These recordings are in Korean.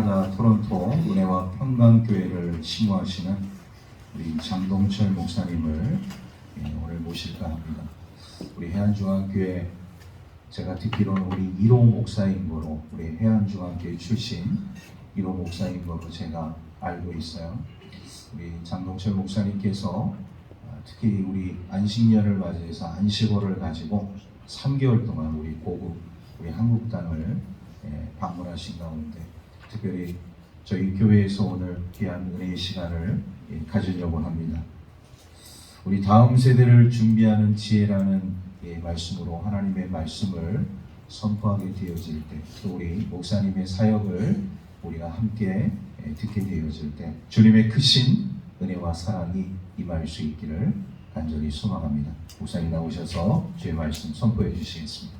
캐나다 토론토 은혜와 평강교회를 심무하시는 우리 장동철 목사님을 오늘 모실까 합니다. 우리 해안중앙교회, 제가 듣기로는 우리 1호 목사인 거로, 우리 해안중앙교회 출신 1호 목사인 거로 제가 알고 있어요. 우리 장동철 목사님께서 특히 우리 안식년을 맞이해서 안식월을 가지고 3개월 동안 우리 고국, 우리 한국 땅을 방문하신 가운데 특별히 저희 교회에서 오늘 귀한 은혜의 시간을 가지려고 합니다. 우리 다음 세대를 준비하는 지혜라는 말씀으로 하나님의 말씀을 선포하게 되어질 때, 또 우리 목사님의 사역을 우리가 함께 듣게 되어질 때 주님의 크신 은혜와 사랑이 임할 수 있기를 간절히 소망합니다. 목사님 나오셔서 주의 말씀 선포해 주시겠습니다.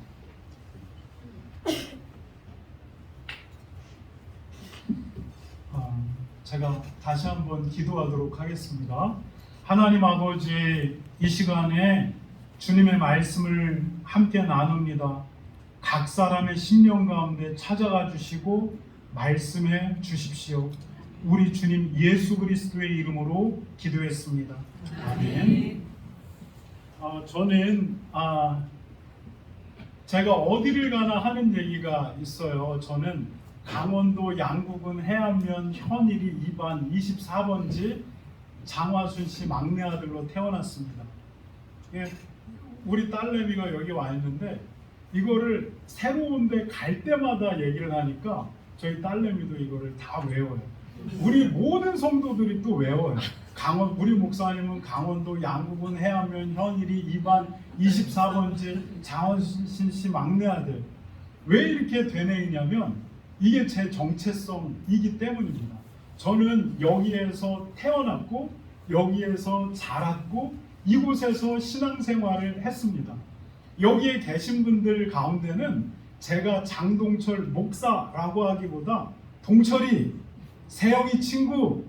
제가 다시 한번 기도하도록 하겠습니다. 하나님 아버지, 이 시간에 주님의 말씀을 함께 나눕니다. 각 사람의 심령 가운데 찾아가 주시고 말씀해 주십시오. 우리 주님 예수 그리스도의 이름으로 기도했습니다. 아멘. 저는 제가 어디를 가나 하는 얘기가 있어요. 저는 강원도 양구군 해안면 현일이 2반 24번지 장화순 씨 막내 아들로 태어났습니다. 우리 딸내미가 여기 와 있는데 이거를 새로운 데 갈 때마다 얘기를 하니까 저희 딸내미도 이거를 다 외워요. 우리 모든 성도들이 또 외워요. 우리 목사님은 강원도 양구군 해안면 현일이 2반 24번지 장화순 씨 막내 아들. 왜 이렇게 되뇌이냐면 이게 제 정체성이기 때문입니다. 저는 여기에서 태어났고 여기에서 자랐고 이곳에서 신앙생활을 했습니다. 여기에 계신 분들 가운데는 제가 장동철 목사라고 하기보다 동철이, 세영이 친구,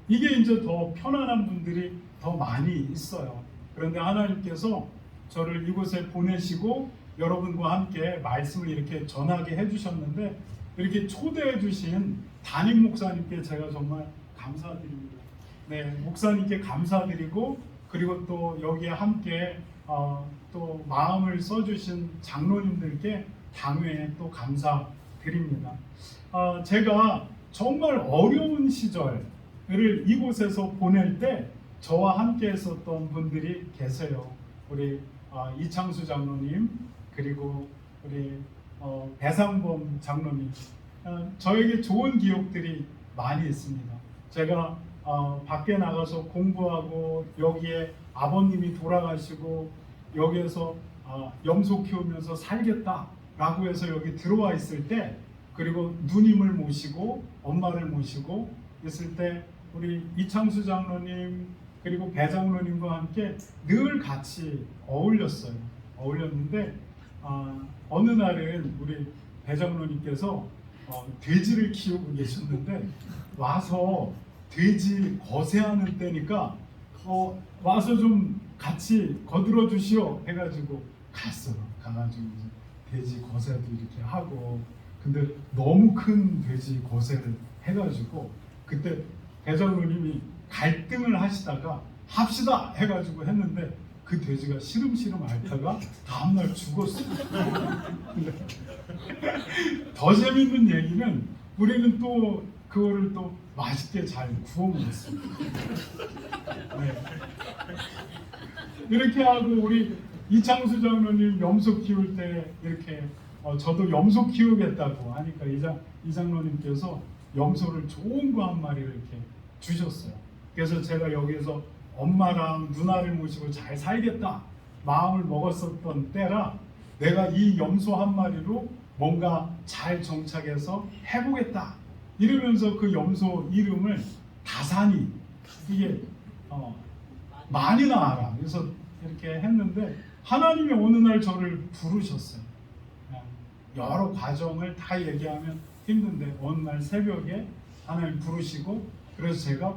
이게 이제 더 편안한 분들이 더 많이 있어요. 그런데 하나님께서 저를 이곳에 보내시고 여러분과 함께 말씀을 이렇게 전하게 해주셨는데, 이렇게 초대해 주신 담임 목사님께 제가 정말 감사드립니다. 네, 목사님께 감사드리고, 그리고 또 여기에 함께 또 마음을 써주신 장로님들께 당회에 또 감사드립니다. 제가 정말 어려운 시절을 이곳에서 보낼 때 저와 함께 했었던 분들이 계세요. 우리 이창수 장로님, 그리고 우리 배상범 장로님, 저에게 좋은 기억들이 많이 있습니다. 제가 밖에 나가서 공부하고 여기에 아버님이 돌아가시고 여기에서 염소 키우면서 살겠다라고 해서 여기 들어와 있을 때, 그리고 누님을 모시고 엄마를 모시고 있을 때 우리 이창수 장로님 그리고 배 장로님과 함께 늘 같이 어울렸는데 어느 날은 우리 배 장로님께서 돼지를 키우고 계셨는데 와서 돼지 거세하는 때니까 와서 좀 같이 거들어 주시오 해가지고 갔어요. 가가지고 돼지 거세도 이렇게 하고, 근데 너무 큰 돼지 거세를 해가지고 그때 배 장로님이 갈등을 하시다가 합시다 해가지고 했는데 그 돼지가 시름시름 앓다가 다음날 죽었어요. 더 재밌는 얘기는 우리는 또 그거를 또 맛있게 잘 구워 먹었어요. 네. 이렇게 하고 우리 이창수 장로님 염소 키울 때 이렇게 저도 염소 키우겠다고 하니까 이 장로님께서 염소를 좋은 거 한 마리를 이렇게 주셨어요. 그래서 제가 여기에서 엄마랑 누나를 모시고 잘 살겠다 마음을 먹었었던 때라, 내가 이 염소 한 마리로 뭔가 잘 정착해서 해보겠다 이러면서 그 염소 이름을 다산이, 이게 많이나 알아. 그래서 이렇게 했는데 하나님이 어느 날 저를 부르셨어요. 여러 과정을 다 얘기하면 힘든데 어느 날 새벽에 하나님 부르시고, 그래서 제가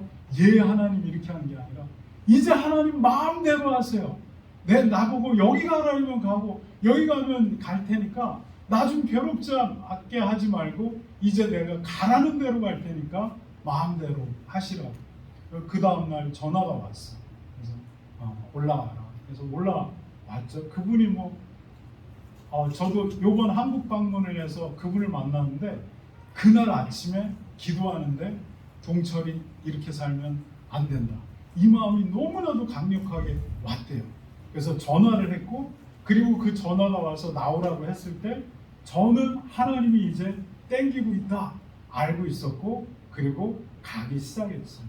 하나님 이렇게 하는 게 아니라 이제 하나님 마음대로 하세요. 나보고 여기 가라면 가고 여기 가면 갈 테니까 나 좀 괴롭지 않게 하지 말고 이제 내가 가라는 대로 갈 테니까 마음대로 하시라고. 그 다음날 전화가 왔어. 그래서 올라와라. 그래서 올라왔죠. 그분이 저도 요번 한국 방문을 해서 그분을 만났는데 그날 아침에 기도하는데 동철이 이렇게 살면 안 된다. 이 마음이 너무나도 강력하게 왔대요. 그래서 전화를 했고, 그리고 그 전화가 와서 나오라고 했을 때 저는 하나님이 이제 땡기고 있다 알고 있었고, 그리고 가기 시작했어요.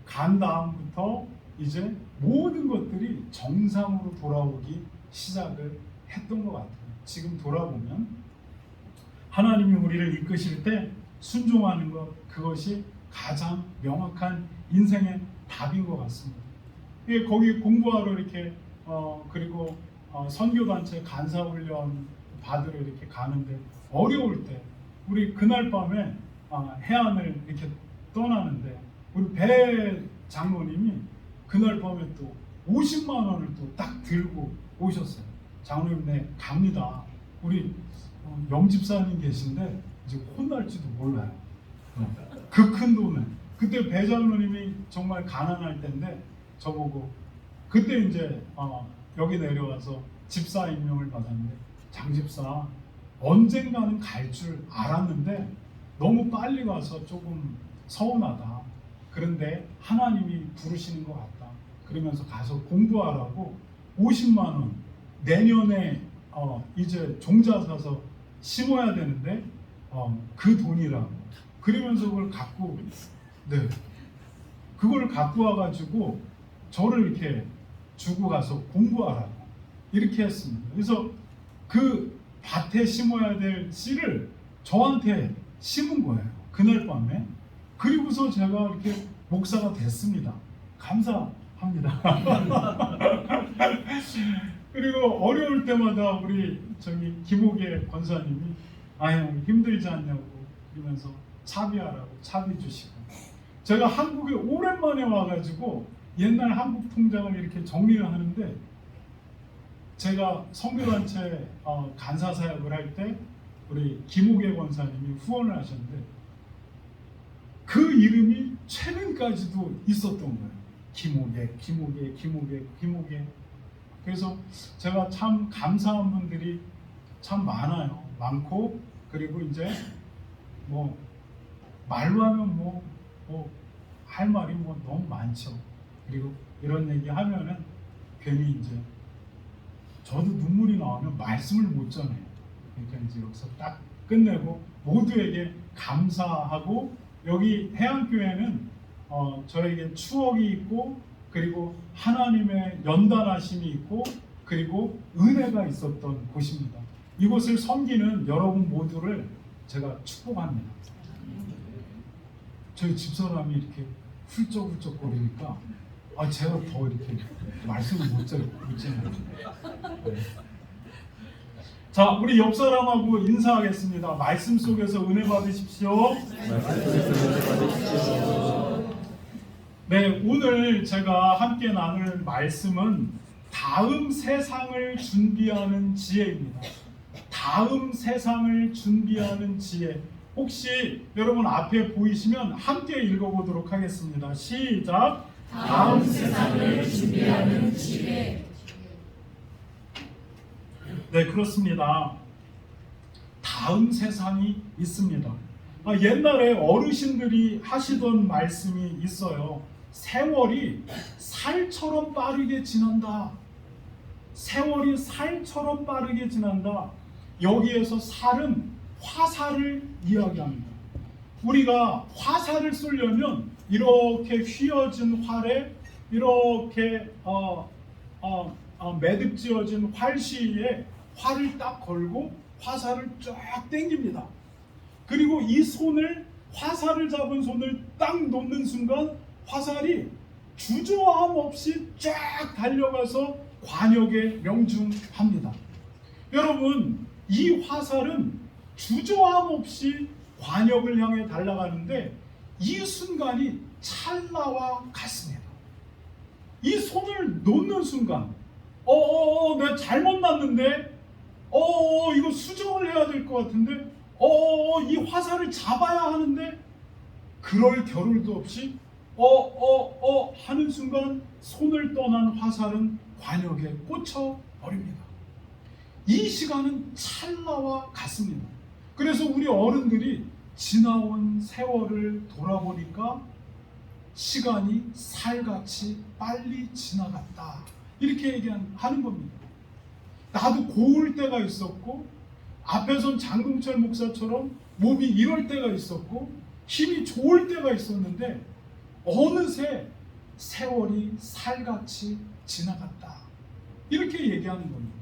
간 다음부터 이제 모든 것들이 정상으로 돌아오기 시작을 했던 것 같아요. 지금 돌아보면 하나님이 우리를 이끄실 때 순종하는 것, 그것이 가장 명확한 인생의 답인 것 같습니다. 거기 공부하러 이렇게 그리고 선교단체 간사훈련 받으러 이렇게 가는데 어려울 때 우리 그날 밤에 해안을 이렇게 떠나는데 우리 배 장로님이 그날 밤에 또 50만 원을 또 딱 들고 오셨어요. 장로님, 네 갑니다. 우리 염집사님 계신데 이제 혼날지도 몰라요. 그 큰 돈을. 그때 배 장로님이 정말 가난할 때인데 저보고 그때 이제 여기 내려와서 집사 임명을 받았는데, 장집사 언젠가는 갈 줄 알았는데 너무 빨리 가서 조금 서운하다. 그런데 하나님이 부르시는 것 같다. 그러면서 가서 공부하라고 50만 원 내년에 이제 종자 사서 심어야 되는데 그 돈이라고. 그러면서 그걸 갖고 그걸 갖고 와가지고 저를 이렇게 주고 가서 공부하라고 이렇게 했습니다. 그래서 그 밭에 심어야 될 씨를 저한테 심은 거예요. 그날 밤에. 그리고서 제가 이렇게 목사가 됐습니다. 감사합니다. 그리고 어려울 때마다 우리 김옥의 권사님이 형 힘들지 않냐고 그러면서 차비하라고 차비 주시고, 제가 한국에 오랜만에 와가지고 옛날 한국 통장을 이렇게 정리를 하는데, 제가 선교단체 간사 사역을 할 때 우리 김옥의 권사님이 후원을 하셨는데 그 이름이 최근까지도 있었던 거예요. 김옥의. 그래서 제가 참 감사한 분들이 참 많고, 그리고 이제 말로 하면 할 말이 너무 많죠. 그리고 이런 얘기 하면은 괜히 이제 저도 눈물이 나오면 말씀을 못 전해요. 그러니까 이제 여기서 딱 끝내고 모두에게 감사하고, 여기 해안교회는 저에게 추억이 있고, 그리고 하나님의 연단하심이 있고, 그리고 은혜가 있었던 곳입니다. 이곳을 섬기는 여러분 모두를 제가 축복합니다. 저희 집사람이 이렇게 훌쩍훌쩍 거리니까 제가 더 이렇게 말씀을 못 전해요. 네. 자, 우리 옆 사람하고 인사하겠습니다. 말씀 속에서 은혜 받으십시오. 네, 오늘 제가 함께 나눌 말씀은 다음 세상을 준비하는 지혜입니다. 다음 세상을 준비하는 지혜. 혹시 여러분 앞에 보이시면 함께 읽어보도록 하겠습니다. 시작. 다음 세상을 준비하는 지혜. 네, 그렇습니다. 다음 세상이 있습니다. 옛날에 어르신들이 하시던 말씀이 있어요. 세월이 살처럼 빠르게 지난다. 세월이 살처럼 빠르게 지난다. 여기에서 살은 화살을 이야기합니다. 우리가 화살을 쏘려면 이렇게 휘어진 활에 이렇게 매듭지어진 활시에 활을 딱 걸고 화살을 쫙 당깁니다. 그리고 이 손을, 화살을 잡은 손을 딱 놓는 순간 화살이 주저함 없이 쫙 달려가서 관역에 명중합니다. 여러분, 이 화살은 주저함 없이 관역을 향해 달려가는데 이 순간이 찰나와 같습니다. 이 손을 놓는 순간 내가 잘못 놨는데 이거 수정을 해야 될 것 같은데, 이 화살을 잡아야 하는데, 그럴 겨를도 없이, 하는 순간 손을 떠난 화살은 관역에 꽂혀 버립니다. 이 시간은 찰나와 같습니다. 그래서 우리 어른들이 지나온 세월을 돌아보니까 시간이 살같이 빨리 지나갔다, 이렇게 얘기하는 겁니다. 나도 고울 때가 있었고, 앞에선 장동철 목사처럼 몸이 이럴 때가 있었고, 힘이 좋을 때가 있었는데, 어느새 세월이 살같이 지나갔다, 이렇게 얘기하는 겁니다.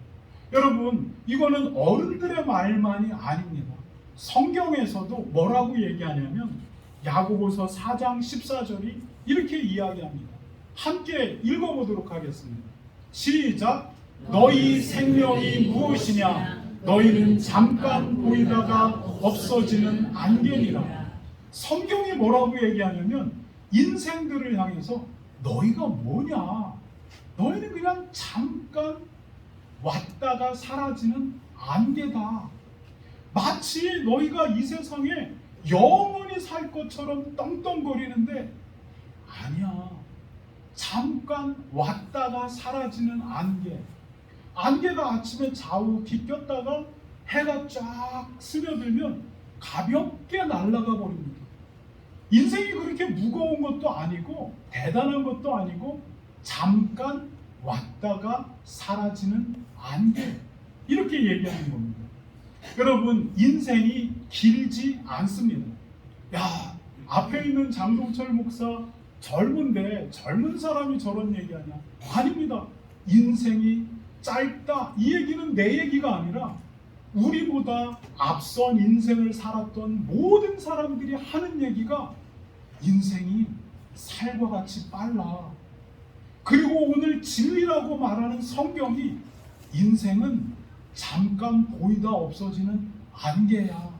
여러분, 이거는 어른들의 말만이 아닙니다. 성경에서도 뭐라고 얘기하냐면 야고보서 4장 14절이 이렇게 이야기합니다. 함께 읽어보도록 하겠습니다. 시작. 너희 생명이 무엇이냐? 너희는 잠깐 보이다가 없어지는 안개니라. 성경이 뭐라고 얘기하냐면 인생들을 향해서 너희가 뭐냐? 너희는 그냥 잠깐 왔다가 사라지는 안개다. 마치 너희가 이 세상에 영원히 살 것처럼 떵떵거리는데 아니야. 잠깐 왔다가 사라지는 안개. 안개가 아침에 좌우 비꼈다가 해가 쫙 스며들면 가볍게 날아가 버립니다. 인생이 그렇게 무거운 것도 아니고 대단한 것도 아니고 잠깐 왔다가 사라지는 안개, 이렇게 얘기하는 겁니다. 여러분, 인생이 길지 않습니다. 야, 앞에 있는 장동철 목사 젊은데 젊은 사람이 저런 얘기하냐? 아닙니다. 인생이 짧다, 이 얘기는 내 얘기가 아니라 우리보다 앞선 인생을 살았던 모든 사람들이 하는 얘기가 인생이 살과 같이 빨라. 그리고 오늘 진리라고 말하는 성경이 인생은 잠깐 보이다 없어지는 안개야.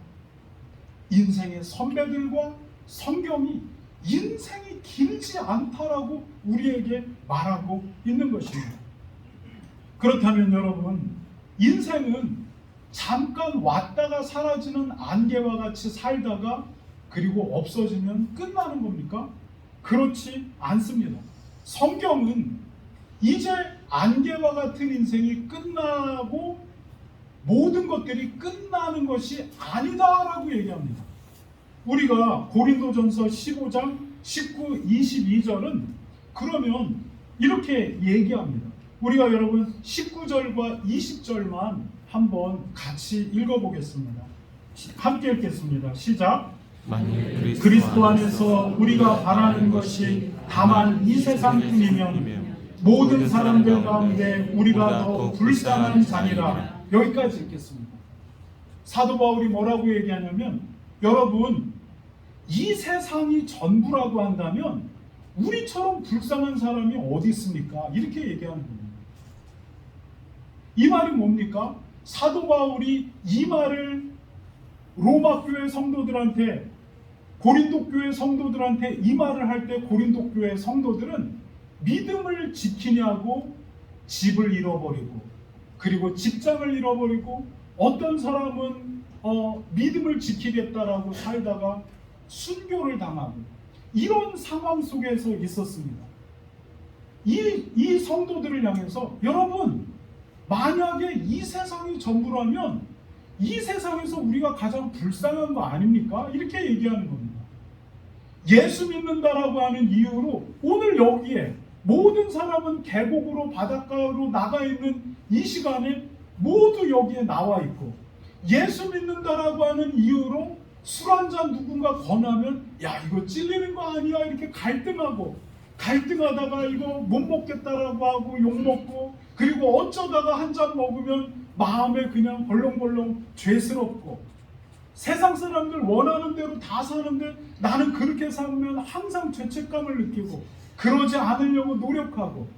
인생의 선배들과 성경이 인생이 길지 않다라고 우리에게 말하고 있는 것입니다. 그렇다면 여러분, 인생은 잠깐 왔다가 사라지는 안개와 같이 살다가 그리고 없어지면 끝나는 겁니까? 그렇지 않습니다. 성경은 이제 안개와 같은 인생이 끝나고 모든 것들이 끝나는 것이 아니다라고 얘기합니다. 우리가 고린도전서 15장 19, 22절은 그러면 이렇게 얘기합니다. 우리가 여러분 19절과 20절만 한번 같이 읽어보겠습니다. 함께 읽겠습니다. 시작. 만일 그리스도 안에서 우리가 바라는 것이 다만 이 세상뿐이면 모든 사람들 가운데 우리가 더 불쌍한 자니라. 여기까지 읽겠습니다. 사도 바울이 뭐라고 얘기하냐면, 여러분, 이 세상이 전부라고 한다면 우리처럼 불쌍한 사람이 어디 있습니까? 이렇게 얘기하는 겁니다. 이 말이 뭡니까? 사도 바울이 이 말을 로마 교회 성도들한테, 고린도 교회 성도들한테 이 말을 할 때 고린도 교회 성도들은 믿음을 지키냐고 집을 잃어버리고, 그리고 직장을 잃어버리고, 어떤 사람은 믿음을 지키겠다라고 살다가 순교를 당하고, 이런 상황 속에서 있었습니다. 이 성도들을 향해서, 여러분, 만약에 이 세상이 전부라면 이 세상에서 우리가 가장 불쌍한 거 아닙니까? 이렇게 얘기하는 겁니다. 예수 믿는다라고 하는 이유로 오늘 여기에 모든 사람은 계곡으로 바닷가로 나가 있는 이 시간에 모두 여기에 나와 있고, 예수 믿는다라고 하는 이유로 술 한잔 누군가 권하면 야, 이거 찔리는 거 아니야? 이렇게 갈등하다가 이거 못 먹겠다라고 하고 욕먹고, 그리고 어쩌다가 한 잔 먹으면 마음에 그냥 벌렁벌렁 죄스럽고, 세상 사람들 원하는 대로 다 사는데 나는 그렇게 살면 항상 죄책감을 느끼고 그러지 않으려고 노력하고,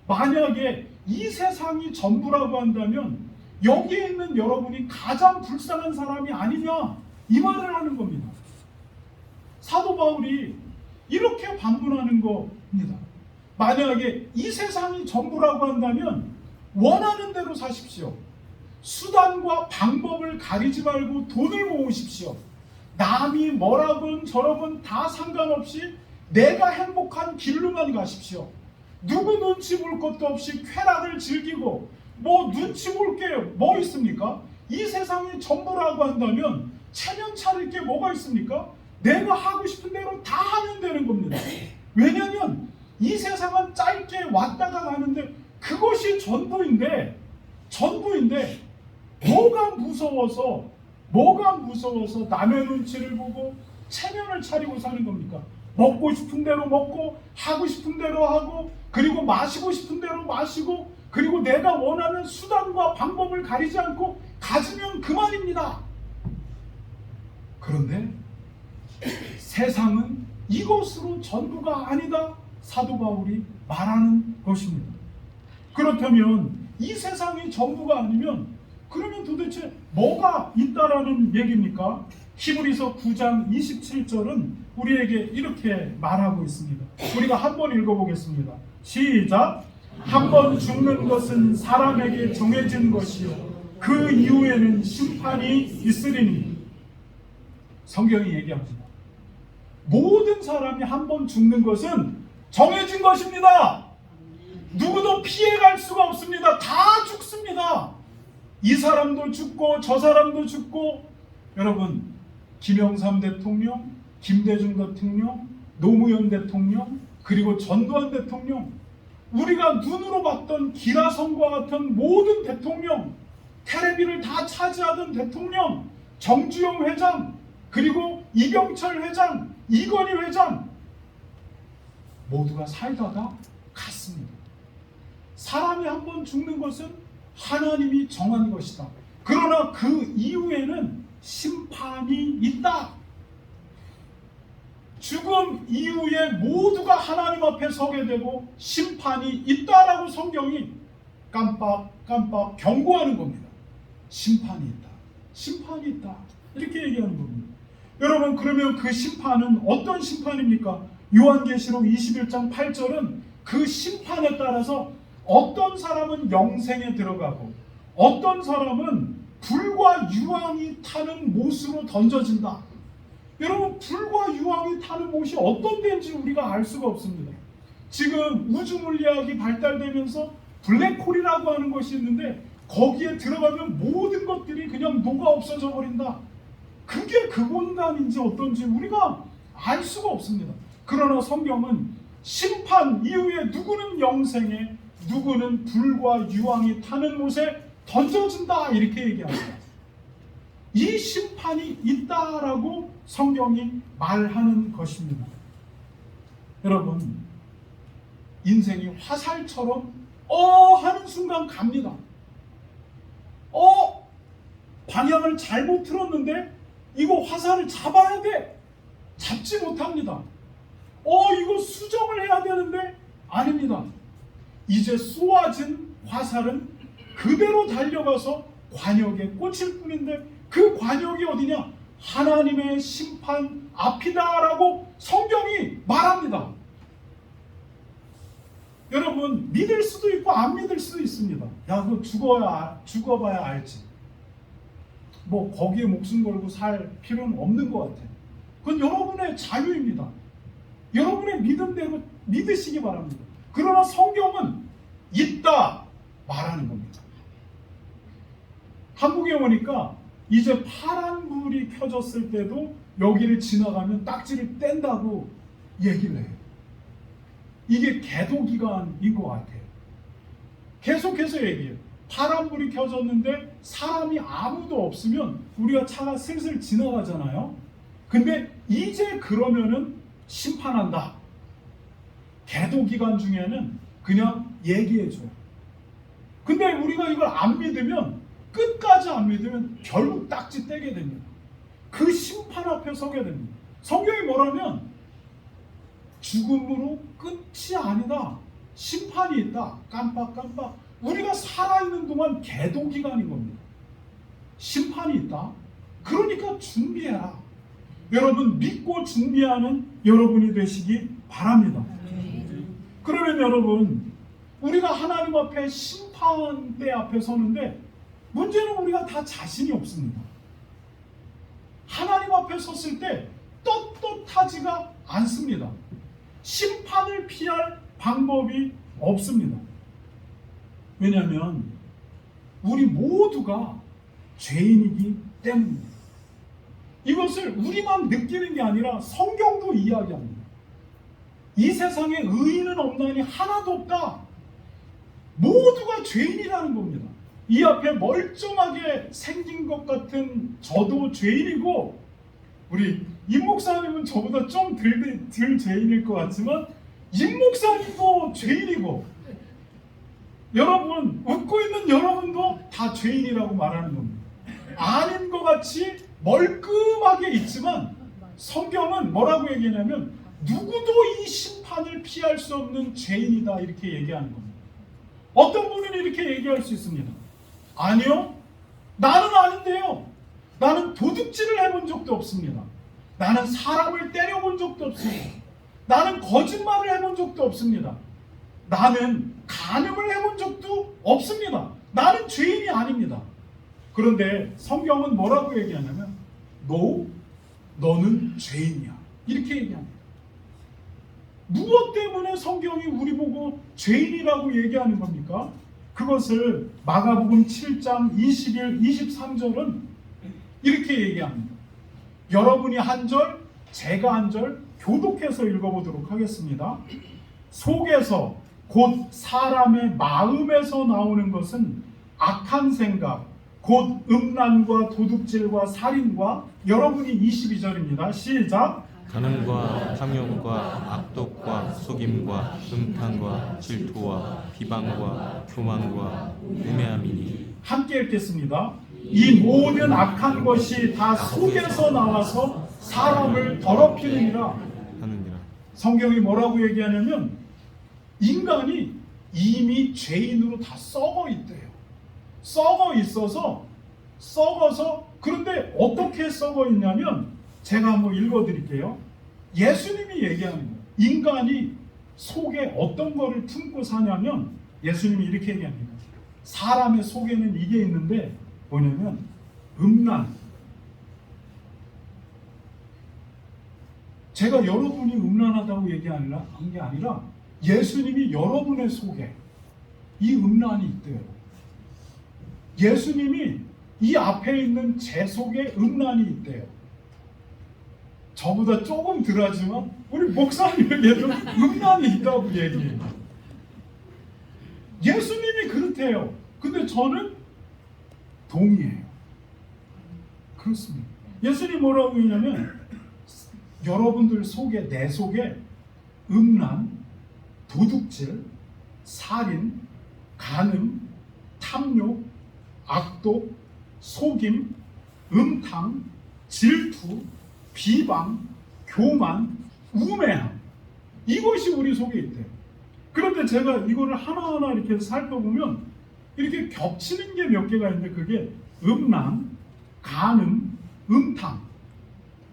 만약에 이 세상이 전부라고 한다면 여기에 있는 여러분이 가장 불쌍한 사람이 아니냐, 이 말을 하는 겁니다. 사도 바울이 이렇게 반문하는 겁니다. 만약에 이 세상이 전부라고 한다면 원하는 대로 사십시오. 수단과 방법을 가리지 말고 돈을 모으십시오. 남이 뭐라건 저러건 다 상관없이 내가 행복한 길로만 가십시오. 누구 눈치 볼 것도 없이 쾌락을 즐기고 뭐 눈치 볼 게 뭐 있습니까? 이 세상이 전부라고 한다면 체면 차릴 게 뭐가 있습니까? 내가 하고 싶은 대로 다 하면 되는 겁니다. 왜냐하면 이 세상은 짧게 왔다가 가는데 그것이 전부인데 뭐가 무서워서 남의 눈치를 보고 체면을 차리고 사는 겁니까? 먹고 싶은 대로 먹고 하고 싶은 대로 하고 그리고 마시고 싶은 대로 마시고 그리고 내가 원하는 수단과 방법을 가리지 않고 가지면 그만입니다. 그런데 세상은 이것으로 전부가 아니다. 사도 바울이 말하는 것입니다. 그렇다면 이 세상이 전부가 아니면 그러면 도대체 뭐가 있다라는 얘기입니까? 히브리서 9장 27절은 우리에게 이렇게 말하고 있습니다. 우리가 한번 읽어보겠습니다. 시작! 한 번 죽는 것은 사람에게 정해진 것이요 그 이후에는 심판이 있으리니. 성경이 얘기합니다. 모든 사람이 한 번 죽는 것은 정해진 것입니다. 누구도 피해갈 수가 없습니다. 다 죽습니다. 이 사람도 죽고 저 사람도 죽고. 여러분, 김영삼 대통령, 김대중 대통령, 노무현 대통령, 그리고 전두환 대통령, 우리가 눈으로 봤던 기라성과 같은 모든 대통령, 테레비를 다 차지하던 대통령, 정주영 회장, 그리고 이병철 회장, 이건희 회장 모두가 살다가 갔습니다. 사람이 한 번 죽는 것은 하나님이 정한 것이다. 그러나 그 이후에는 심판이 있다. 죽음 이후에 모두가 하나님 앞에 서게 되고 심판이 있다라고 성경이 깜빡 경고하는 겁니다. 심판이 있다. 심판이 있다. 이렇게 얘기하는 겁니다. 여러분, 그러면 그 심판은 어떤 심판입니까? 요한계시록 21장 8절은 그 심판에 따라서 어떤 사람은 영생에 들어가고 어떤 사람은 불과 유황이 타는 못으로 던져진다. 여러분, 불과 유황이 타는 못이 어떤 데인지 우리가 알 수가 없습니다. 지금 우주물리학이 발달되면서 블랙홀이라고 하는 것이 있는데 거기에 들어가면 모든 것들이 그냥 녹아 없어져 버린다. 그게 그 공간인지 어떤지 우리가 알 수가 없습니다. 그러나 성경은 심판 이후에 누구는 영생에, 누구는 불과 유황이 타는 못에 던져진다 이렇게 얘기합니다. 이 심판이 있다라고 성경이 말하는 것입니다. 여러분, 인생이 화살처럼 하는 순간 갑니다. 방향을 잘못 틀었는데 이거 화살을 잡아야 돼. 잡지 못합니다. 이거 수정을 해야 되는데 아닙니다. 이제 쏘아진 화살은 그대로 달려가서 관역에 꽂힐 뿐인데 그 관역이 어디냐? 하나님의 심판 앞이다라고 성경이 말합니다. 여러분, 믿을 수도 있고 안 믿을 수도 있습니다. 야, 그거 죽어봐야 알지. 뭐 거기에 목숨 걸고 살 필요는 없는 것 같아요. 그건 여러분의 자유입니다. 여러분의 믿음대로 믿으시기 바랍니다. 그러나 성경은 있다 말하는 겁니다. 한국에 오니까 이제 파란불이 켜졌을 때도 여기를 지나가면 딱지를 뗀다고 얘기를 해요. 이게 계도기간인 것 같아요. 계속해서 얘기해요. 파란불이 켜졌는데 사람이 아무도 없으면 우리가 차가 슬슬 지나가잖아요. 근데 이제 그러면은 심판한다. 계도기간 중에는 그냥 얘기해줘요. 근데 우리가 이걸 안 믿으면, 끝까지 안 믿으면 결국 딱지 떼게 됩니다. 그 심판 앞에 서게 됩니다. 성경이 뭐라면 죽음으로 끝이 아니다. 심판이 있다. 깜빡. 우리가 살아있는 동안 계도기간인 겁니다. 심판이 있다. 그러니까 준비해라. 여러분, 믿고 준비하는 여러분이 되시기 바랍니다. 그러면 여러분, 우리가 하나님 앞에 심판대 앞에 서는데 문제는 우리가 다 자신이 없습니다. 하나님 앞에 섰을 때 떳떳하지가 않습니다. 심판을 피할 방법이 없습니다. 왜냐하면 우리 모두가 죄인이기 때문입니다. 이것을 우리만 느끼는 게 아니라 성경도 이야기합니다. 이 세상에 의인은 없나니 하나도 없다. 모두가 죄인이라는 겁니다. 이 앞에 멀쩡하게 생긴 것 같은 저도 죄인이고, 우리 임 목사님은 저보다 좀 덜 죄인일 것 같지만 임 목사님도 죄인이고, 여러분 웃고 있는 여러분도 다 죄인이라고 말하는 겁니다. 아닌 것 같이 멀끔하게 있지만 성경은 뭐라고 얘기하냐면 누구도 이 심판을 피할 수 없는 죄인이다 이렇게 얘기하는 겁니다. 어떤 분은 이렇게 얘기할 수 있습니다. 아니요, 나는 아닌데요. 나는 도둑질을 해본 적도 없습니다. 나는 사람을 때려본 적도 없습니다. 나는 거짓말을 해본 적도 없습니다. 나는 간음을 해본 적도 없습니다. 나는 죄인이 아닙니다. 그런데 성경은 뭐라고 얘기하냐면 너는 죄인이야 이렇게 얘기합니다. 무엇 때문에 성경이 우리 보고 죄인이라고 얘기하는 겁니까? 그것을 마가복음 7장 21, 23절은 이렇게 얘기합니다. 여러분이 한 절, 제가 한 절 교독해서 읽어보도록 하겠습니다. 속에서 곧 사람의 마음에서 나오는 것은 악한 생각, 곧 음란과 도둑질과 살인과, 여러분이 22절입니다. 시작. 간음과 탐욕과 악독과 속임과 음탕과 질투와 비방과 교만과 음해함이니. 함께 읽겠습니다. 이 모든 악한 것이 다 속에서 나와서 사람을 더럽히느니라 하느니라. 성경이 뭐라고 얘기하냐면 인간이 이미 죄인으로 다 썩어 있대요. 썩어 있어서 그런데 어떻게 썩어 있냐면 제가 한번 읽어드릴게요. 예수님이 얘기하는 거예요. 인간이 속에 어떤 거를 품고 사냐면 예수님이 이렇게 얘기합니다. 사람의 속에는 이게 있는데 뭐냐면 음란. 제가 여러분이 음란하다고 얘기한 게 아니라 예수님이 여러분의 속에 이 음란이 있대요. 예수님이 이 앞에 있는 제 속에 음란이 있대요. 저보다 조금 덜하지만 우리 목사님에게도 음란이 있다고 얘기해요. 예수님이 그렇대요. 근데 저는 동의해요. 그렇습니다. 예수님 뭐라고 했냐면 여러분들 속에, 내 속에 음란, 도둑질, 살인, 간음, 탐욕, 악독, 속임, 음탕, 질투, 비방, 교만, 우매함, 이것이 우리 속에 있대요. 그런데 제가 이거를 하나하나 이렇게 살펴보면 이렇게 겹치는 게 몇 개가 있는데 그게 음란, 간음, 음탕.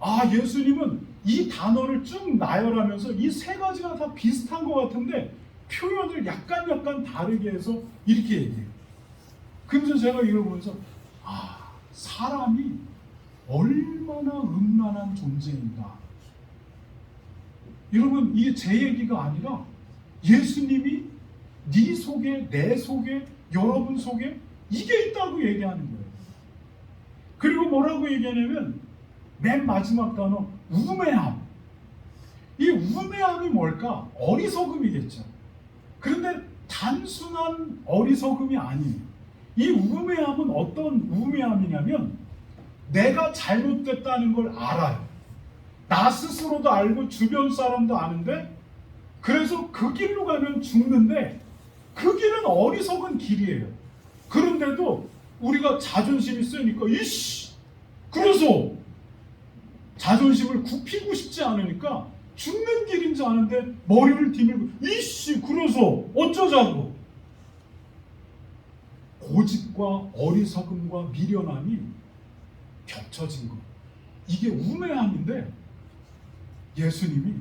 아, 예수님은 이 단어를 쭉 나열하면서 이 세 가지가 다 비슷한 것 같은데 표현을 약간 다르게 해서 이렇게 얘기해요. 그래서 제가 이걸 보면서 사람이 얼마나 음란한 존재인가. 여러분, 이게 제 얘기가 아니라 예수님이 네 속에, 내 속에, 여러분 속에 이게 있다고 얘기하는 거예요. 그리고 뭐라고 얘기하냐면 맨 마지막 단어 우매함. 이 우매함이 뭘까? 어리석음이겠죠. 그런데 단순한 어리석음이 아니에요. 이 우매함은 어떤 우매함이냐면 내가 잘못됐다는 걸 알아요. 나 스스로도 알고 주변 사람도 아는데 그래서 그 길로 가면 죽는데 그 길은 어리석은 길이에요. 그런데도 우리가 자존심이 세니까 그래서 자존심을 굽히고 싶지 않으니까 죽는 길인지 아는데 머리를 디밀고 그래서 어쩌자고. 고집과 어리석음과 미련함이 겹쳐진 것. 이게 우매함인데 예수님이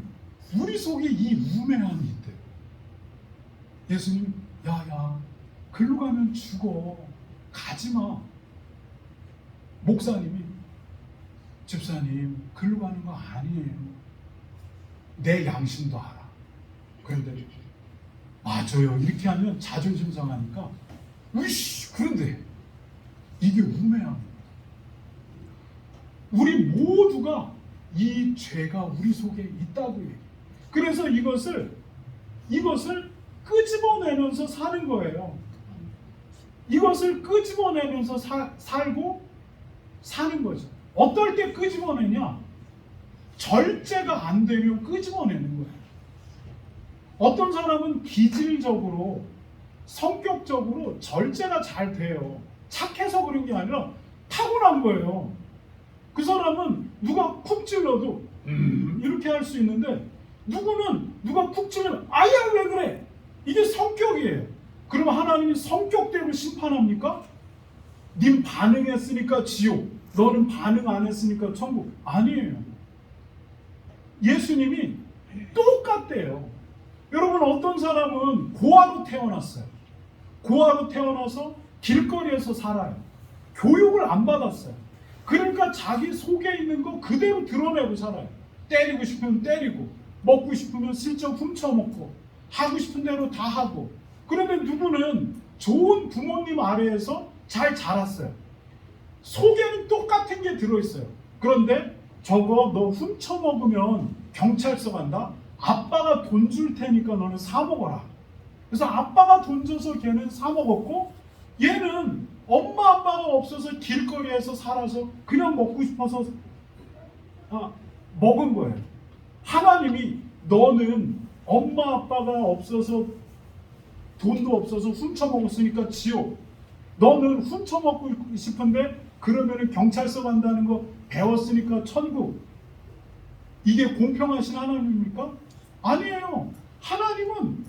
우리 속에 이 우매함이 있대요. 예수님, 야야, 글로 가면 죽어. 가지마. 목사님이 집사님 글로 가는 거 아니에요. 내 양심도 알아. 그런데 맞아요. 이렇게 하면 자존심 상하니까 으이씨 그런데 이게 우매합니다. 우리 모두가 이 죄가 우리 속에 있다고 얘기해요. 그래서 이것을 끄집어내면서 사는 거예요. 이것을 끄집어내면서 살고 사는 거죠. 어떨 때 끄집어내냐? 절제가 안 되면 끄집어내는 거예요. 어떤 사람은 기질적으로 성격적으로 절제가 잘 돼요. 착해서 그런 게 아니라 타고난 거예요. 그 사람은 누가 쿡 찔러도 이렇게 할 수 있는데 누구는 누가 쿡 찔러면 아야 왜 그래? 이게 성격이에요. 그러면 하나님이 성격대로 심판합니까? 님 반응했으니까 지옥, 너는 반응 안 했으니까 천국. 아니에요. 예수님이 똑같대요. 여러분 어떤 사람은 고아로 태어났어요. 고아로 태어나서 길거리에서 살아요. 교육을 안 받았어요. 그러니까 자기 속에 있는 거 그대로 드러내고 살아요. 때리고 싶으면 때리고, 먹고 싶으면 슬쩍 훔쳐먹고, 하고 싶은 대로 다 하고. 그런데 누구는 좋은 부모님 아래에서 잘 자랐어요. 속에는 똑같은 게 들어있어요. 그런데 저거 너 훔쳐먹으면 경찰서 간다? 아빠가 돈 줄 테니까 너는 사 먹어라. 그래서 아빠가 돈 줘서 걔는 사 먹었고, 얘는 엄마 아빠가 없어서 길거리에서 살아서 그냥 먹고 싶어서 먹은 거예요. 하나님이 너는 엄마 아빠가 없어서 돈도 없어서 훔쳐먹었으니까 지옥. 너는 훔쳐먹고 싶은데 그러면 경찰서 간다는 거 배웠으니까 천국. 이게 공평하신 하나님입니까? 아니에요. 하나님은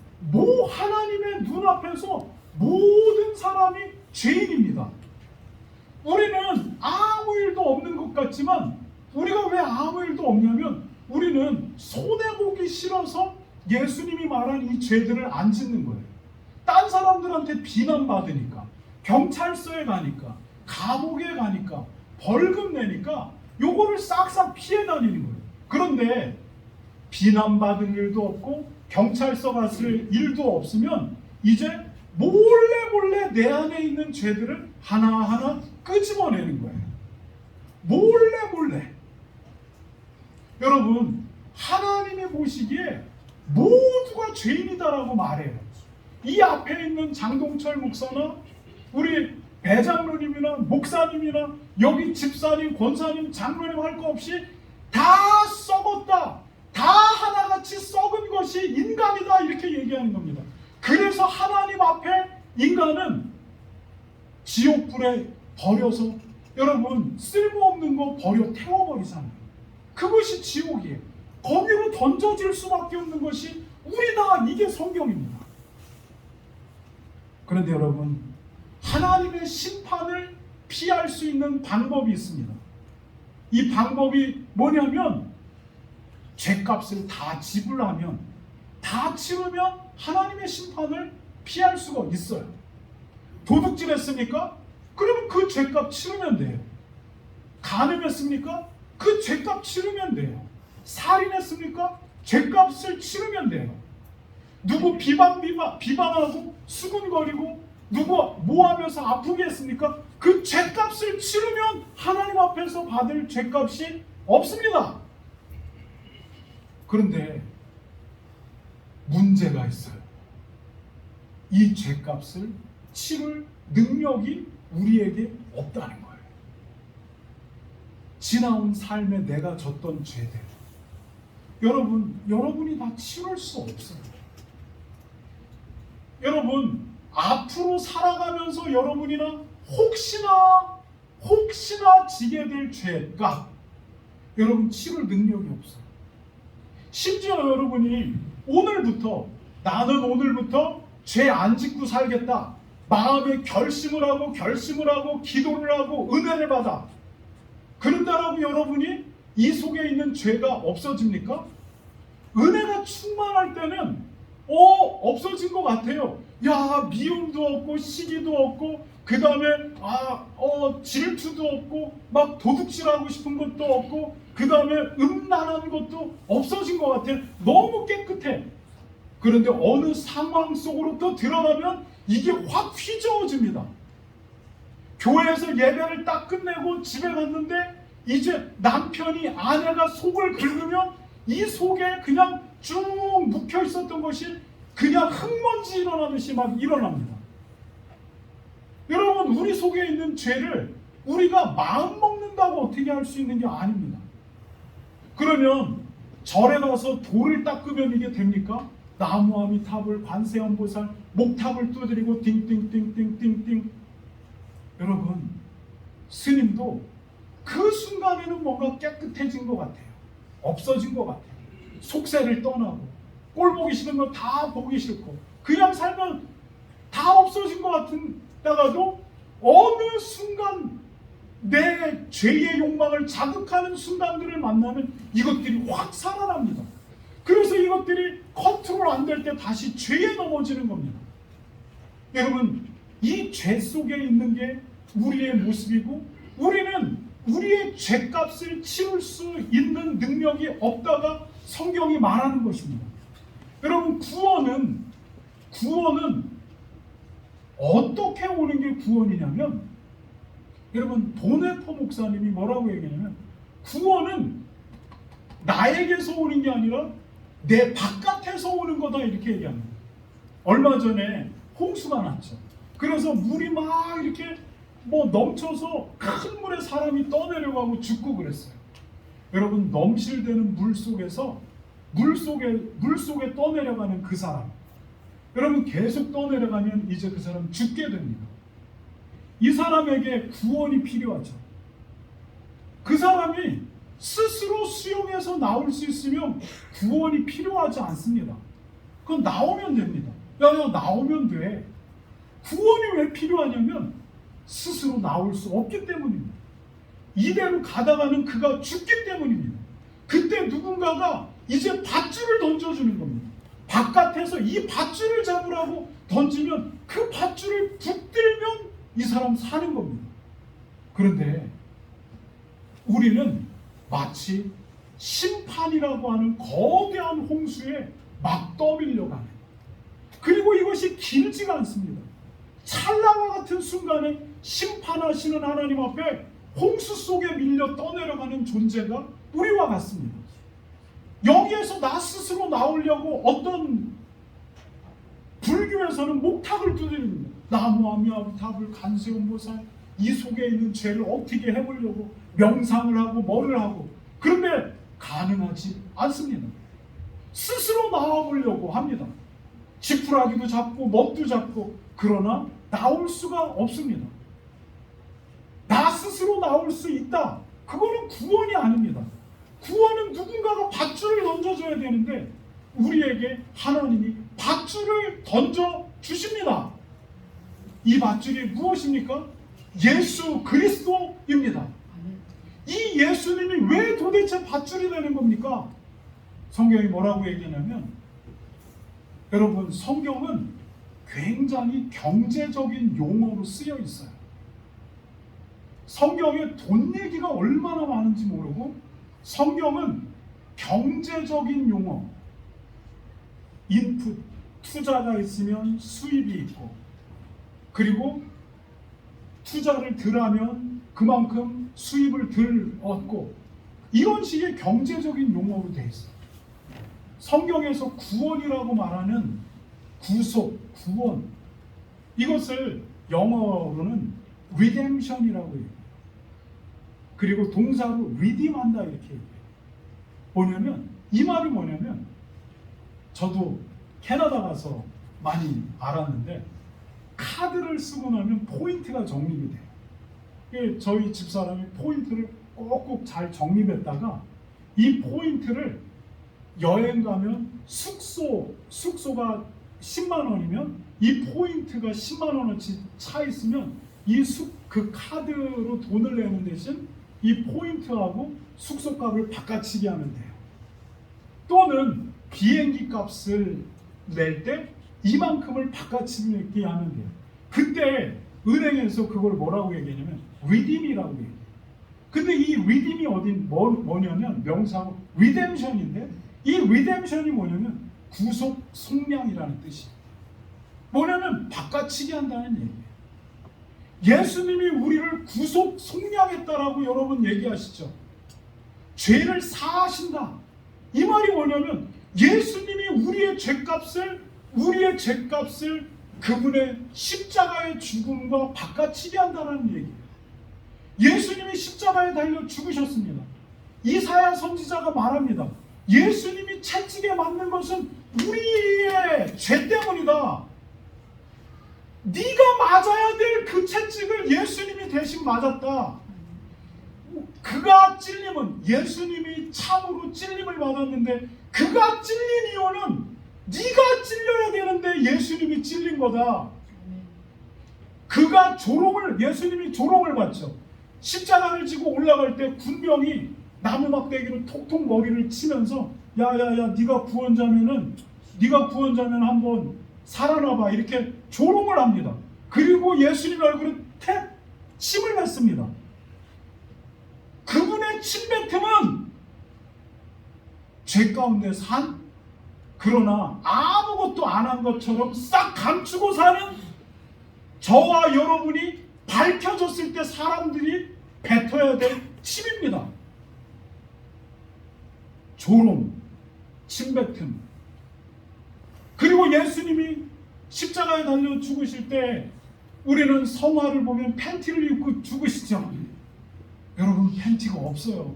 하나님의 눈앞에서 모든 사람이 죄인입니다. 우리는 아무 일도 없는 것 같지만 우리가 왜 아무 일도 없냐면 우리는 손해보기 싫어서 예수님이 말한 이 죄들을 안 짓는 거예요. 딴 사람들한테 비난받으니까, 경찰서에 가니까, 감옥에 가니까, 벌금 내니까 요거를 싹싹 피해 다니는 거예요. 그런데 비난받을 일도 없고 경찰서 갔을 일도 없으면 이제 몰래 내 안에 있는 죄들을 하나하나 끄집어내는 거예요. 몰래. 여러분, 하나님이 보시기에 모두가 죄인이다라고 말해요. 이 앞에 있는 장동철 목사나 우리 배장로님이나 목사님이나 여기 집사님, 권사님, 장로님 할 거 없이 다 썩었다. 다 하나같이 썩은 것이 인간이다 이렇게 얘기하는 겁니다. 그래서 하나님 앞에 인간은 지옥불에 버려서 여러분 쓸모없는 거 버려 태워버리잖아요. 그것이 지옥이에요. 거기로 던져질 수밖에 없는 것이 우리다. 이게 성경입니다. 그런데 여러분 하나님의 심판을 피할 수 있는 방법이 있습니다. 이 방법이 뭐냐면 죄값을 다 지불하면, 다 치르면 하나님의 심판을 피할 수가 있어요. 도둑질했습니까? 그러면 그 죄값 치르면 돼요. 간음했습니까? 그 죄값 치르면 돼요. 살인했습니까? 죄값을 치르면 돼요. 누구 비방하고 수군거리고 누구 모하면서 아프게 했습니까? 그 죄값을 치르면 하나님 앞에서 받을 죄값이 없습니다. 그런데 문제가 있어요. 이 죄값을 치를 능력이 우리에게 없다는 거예요. 지나온 삶에 내가 졌던 죄들, 여러분이 다 치를 수 없어요. 여러분 앞으로 살아가면서 여러분이나 혹시나 지게 될 죄가 여러분 치를 능력이 없어요. 심지어 여러분이 나는 오늘부터 죄 안 짓고 살겠다 마음에 결심을 하고 기도를 하고 은혜를 받아 그런다라고 여러분이 이 속에 있는 죄가 없어집니까? 은혜가 충만할 때는 없어진 것 같아요. 야, 미움도 없고 시기도 없고 그 다음에 질투도 없고 막 도둑질하고 싶은 것도 없고 그 다음에 음란한 것도 없어진 것 같아. 너무 깨끗해. 그런데 어느 상황 속으로 또 들어가면 이게 확 휘저어집니다. 교회에서 예배를 딱 끝내고 집에 갔는데 이제 남편이 아내가 속을 긁으면 이 속에 그냥 쭉 묵혀 있었던 것이 그냥 흙먼지 일어나듯이 막 일어납니다. 여러분, 우리 속에 있는 죄를 우리가 마음 먹는다고 어떻게 할 수 있는 게 아닙니다. 그러면 절에 가서 돌을 닦으면 이게 됩니까? 나무아미탑을, 관세음보살, 목탑을 두드리고 띵띵띵띵띵띵. 여러분, 스님도 그 순간에는 뭔가 깨끗해진 것 같아요. 없어진 것 같아요. 속세를 떠나고 꼴 보기 싫은 거 다 보기 싫고 그냥 살면 다 없어진 것 같다가도 어느 순간 내 죄의 욕망을 자극하는 순간들을 만나면 이것들이 확 살아납니다. 그래서 이것들이 컨트롤 안 될 때 다시 죄에 넘어지는 겁니다. 여러분, 이 죄 속에 있는 게 우리의 모습이고 우리는 우리의 죄값을 치를 수 있는 능력이 없다가 성경이 말하는 것입니다. 여러분, 구원은 어떻게 오는 게 구원이냐면, 여러분, 도네퍼 목사님이 뭐라고 얘기하냐면 구원은 나에게서 오는 게 아니라 내 바깥에서 오는 거다, 이렇게 얘기합니다. 얼마 전에 홍수가 났죠. 그래서 물이 막 이렇게 넘쳐서 큰 물에 사람이 떠내려가고 죽고 그랬어요. 여러분, 넘실대는 물 속에 떠내려가는 그 사람, 여러분, 계속 떠내려가면 이제 그 사람 죽게 됩니다. 이 사람에게 구원이 필요하죠. 그 사람이 스스로 수용해서 나올 수 있으면 구원이 필요하지 않습니다. 그건 나오면 됩니다. 야, 나오면 돼. 구원이 왜 필요하냐면 스스로 나올 수 없기 때문입니다. 이대로 가다가는 그가 죽기 때문입니다. 그때 누군가가 이제 밧줄을 던져주는 겁니다. 바깥에서 이 밧줄을 잡으라고 던지면 그 밧줄을 붙들면 이 사람 사는 겁니다. 그런데 우리는 마치 심판이라고 하는 거대한 홍수에 막 떠밀려가는, 그리고 이것이 길지가 않습니다. 찰나와 같은 순간에 심판하시는 하나님 앞에 홍수 속에 밀려 떠내려가는 존재가 우리와 같습니다. 여기에서 나 스스로 나오려고 어떤 불교에서는 목탑을 두드립니다. 나무아미탑을, 관세음보살, 이 속에 있는 죄를 어떻게 해보려고 명상을 하고 뭐를 하고, 그런데 가능하지 않습니다. 스스로 나와보려고 합니다. 지푸라기도 잡고 뭣도 잡고, 그러나 나올 수가 없습니다. 나 스스로 나올 수 있다, 그거는 구원이 아닙니다. 구원은 누군가가 밧줄을 던져줘야 되는데 우리에게 하나님이 밧줄을 던져 주십니다. 이 밧줄이 무엇입니까? 예수 그리스도입니다. 이 예수님이 왜 도대체 밧줄이 되는 겁니까? 성경이 뭐라고 얘기하냐면, 여러분, 성경은 굉장히 경제적인 용어로 쓰여 있어요. 성경에 돈 얘기가 얼마나 많은지 모르고 성경은 경제적인 용어, 인풋, 투자가 있으면 수입이 있고, 그리고 투자를 덜 하면 그만큼 수입을 덜 얻고, 이런 식의 경제적인 용어로 되어 있어요. 성경에서 구원이라고 말하는 구속, 구원, 이것을 영어로는 redemption이라고 해요. 그리고 동사로 redeem한다, 이렇게 얘기해요. 뭐냐면, 이 말이 뭐냐면, 저도 캐나다 가서 많이 알았는데, 카드를 쓰고 나면 포인트가 적립이 돼요. 저희 집사람이 포인트를 꼭꼭 잘 적립했다가 이 포인트를 여행 가면 숙소가 10만 원이면 이 포인트가 10만 원어치 차 있으면 그 카드로 돈을 내는 대신 이 포인트하고 숙소값을 바꿔치기 하면 돼요. 또는 비행기 값을 낼 때 이만큼을 바꿔치기 하면 돼요. 그때 은행에서 그걸 뭐라고 얘기하냐면 redeem이라고 얘기해요. 근데 이 redeem이 뭐냐면 명사로 redemption인데, 이 redemption이 뭐냐면 구속 속량이라는 뜻이에요. 뭐냐면 바꿔치기 한다는 얘기예요. 예수님이 우리를 구속 속량했다라고 여러분 얘기하시죠. 죄를 사하신다. 이 말이 뭐냐면 예수님이 우리의 죄값을 그분의 십자가의 죽음과 바꿔치기 한다는 얘기예요. 예수님이 십자가에 달려 죽으셨습니다. 이사야 선지자가 말합니다. 예수님이 채찍에 맞는 것은 우리의 죄 때문이다. 네가 맞아야 될 그 채찍을 예수님이 대신 맞았다. 그가 찔림은, 예수님이 참으로 찔림을 받았는데 그가 찔린 이유는 네가 찔려야 되는데 예수님이 찔린 거다. 그가 예수님이 조롱을 받죠. 십자가를 지고 올라갈 때 군병이 나무 막대기로 톡톡 머리를 치면서 야야야, 네가 구원자면 한번 살아나봐, 이렇게 조롱을 합니다. 그리고 예수님 얼굴에 침을 뱉습니다. 그분의 침뱉음은 죄 가운데 산, 그러나 아무것도 안 한 것처럼 싹 감추고 사는 저와 여러분이 밝혀졌을 때 사람들이 뱉어야 될 침입니다. 조롱, 침뱉음. 그리고 예수님이 십자가에 달려 죽으실 때 우리는 성화를 보면 팬티를 입고 죽으시죠. 여러분, 팬티가 없어요.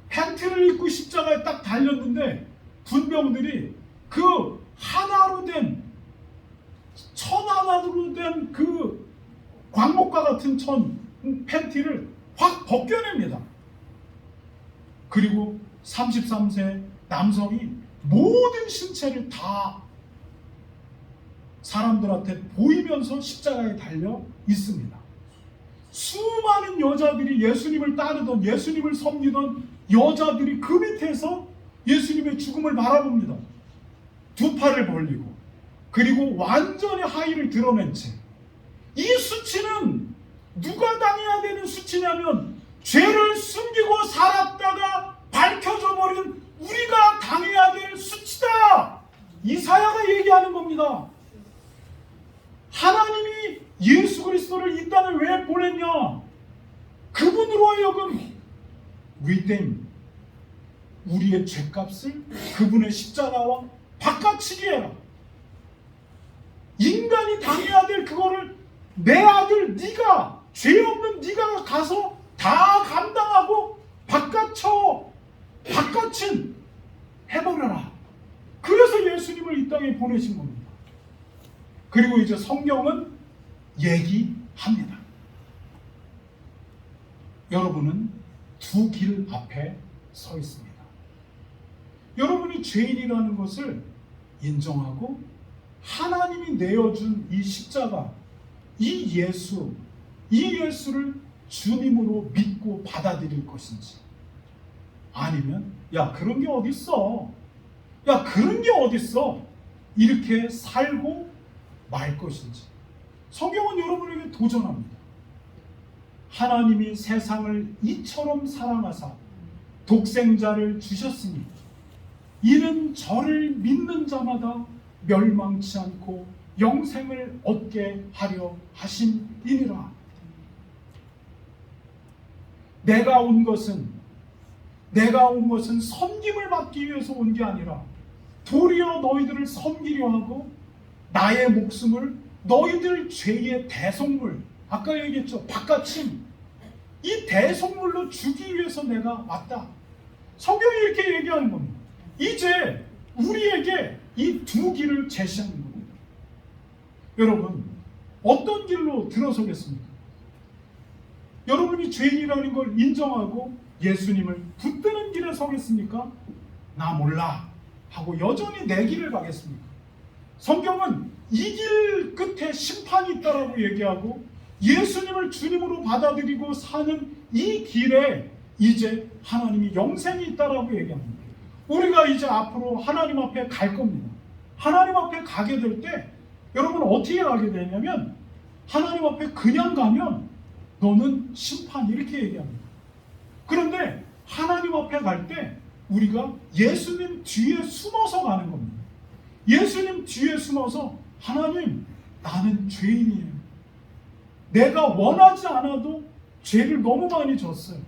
팬티를 입고 십자가에 딱 달렸는데 군병들이 그 천 하나로 된 그 광목과 같은 팬티를 확 벗겨냅니다. 그리고 33세 남성이 모든 신체를 다 사람들한테 보이면서 십자가에 달려 있습니다. 수많은 여자들이 예수님을 따르던, 예수님을 섬기던 여자들이 그 밑에서 예수님의 죽음을 바라봅니다. 두 팔을 벌리고, 그리고 완전히 하의를 드러낸 채. 이 수치는 누가 당해야 되는 수치냐면 죄를 숨기고 살았다가 밝혀져 버린 우리가 당해야 될 수치다. 이사야가 얘기하는 겁니다. 하나님이 예수 그리스도를 이 땅에 왜 보냈냐? 그분으로 하여금 redeem, 우리의 죄값을 그분의 십자가와 바꿔치기 해라. 인간이 당해야 될 그거를 내 아들 네가, 죄 없는 네가 가서 다 감당하고 바꿔친 해버려라. 그래서 예수님을 이 땅에 보내신 겁니다. 그리고 이제 성경은 얘기합니다. 여러분은 두 길 앞에 서 있습니다. 여러분이 죄인이라는 것을 인정하고 하나님이 내어준 이 십자가, 이 예수를 주님으로 믿고 받아들일 것인지, 아니면 야 그런 게 어딨어, 야 그런 게 어딨어, 이렇게 살고 말 것인지. 성경은 여러분에게 도전합니다. 하나님이 세상을 이처럼 사랑하사 독생자를 주셨으니 이는 저를 믿는 자마다 멸망치 않고 영생을 얻게 하려 하심이니라. 내가 온 것은 섬김을 받기 위해서 온 게 아니라 도리어 너희들을 섬기려 하고 나의 목숨을 너희들 죄의 대속물, 아까 얘기했죠, 바꿔침, 이 대속물로 주기 위해서 내가 왔다. 성경이 이렇게 얘기하는 겁니다. 이제 우리에게 이 두 길을 제시하는 겁니다. 여러분, 어떤 길로 들어서겠습니까? 여러분이 죄인이라는 걸 인정하고 예수님을 붙드는 길에 서겠습니까? 나 몰라 하고 여전히 내 길을 가겠습니까? 성경은 이 길 끝에 심판이 있다라고 얘기하고 예수님을 주님으로 받아들이고 사는 이 길에 이제 하나님이 영생이 있다라고 얘기합니다. 우리가 이제 앞으로 하나님 앞에 갈 겁니다. 하나님 앞에 가게 될 때 여러분 어떻게 가게 되냐면 하나님 앞에 그냥 가면 너는 심판 이렇게 얘기합니다. 그런데 하나님 앞에 갈 때 우리가 예수님 뒤에 숨어서 가는 겁니다. 예수님 뒤에 숨어서 하나님, 나는 죄인이에요. 내가 원하지 않아도 죄를 너무 많이 졌어요.